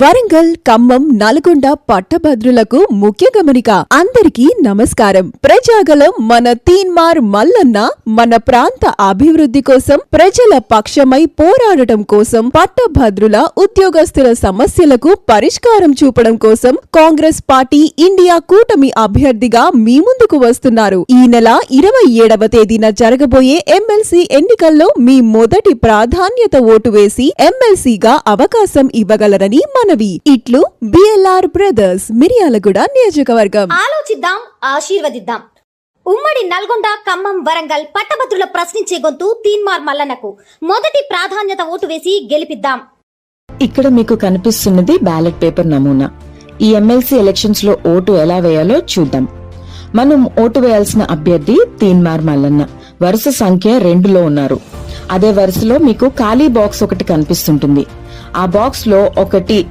వరంగల్, ఖమ్మం, నల్గొండ పట్టభద్రులకు ముఖ్య గమనిక. అందరికీ నమస్కారం. ప్రజాగలం మన తీన్మార్ మల్లన్న మన ప్రాంత అభివృద్ధి కోసం ప్రజల పక్షమై పోరాడటం కోసం పట్టభద్రుల ఉద్యోగస్తుల సమస్యలకు పరిష్కారం చూపడం కోసం కాంగ్రెస్ పార్టీ ఇండియా కూటమి అభ్యర్థిగా మీ ముందుకు వస్తున్నారు. ఈ నెల 27వ తేదీన జరగబోయే ఎమ్మెల్సీ ఎన్నికల్లో మీ మొదటి ప్రాధాన్యత ఓటు వేసి ఎమ్మెల్సీగా అవకాశం ఇవ్వగలరని మనవి. ఇట్లు బిఎల్ఆర్ బ్రదర్స్, మిర్యాలగూడ నియోజకవర్గం. ఆలోచిద్దాం, ఆశీర్వదిద్దాం. ఉమ్మడి నల్గొండ, ఖమ్మం, వరంగల్ పట్టభద్రుల ప్రశ్నించే గొంతు తీన్మార్ మల్లన్నకు మొదటి ప్రాధాన్యత ఓటు వేసి గెలిపిద్దాం. ఇక్కడ మీకు కనిపిస్తున్నది బ్యాలెట్ పేపర్ నమూనా. ఈ ఎమ్మెల్సీ ఎలక్షన్స్ లో ఓటు ఎలా వేయాలో చూద్దాం. మనం ఓటు వేయాల్సిన అభ్యర్థి తీన్మార్ మల్లన్న. వరుస సంఖ్య 2లో ఉన్నారు. అదే వరుసలో మీకు ఖాళీ బాక్స్ ఒకటి కనిపిస్తుంటుంది. ఆ బాక్స్ లో ఒకటి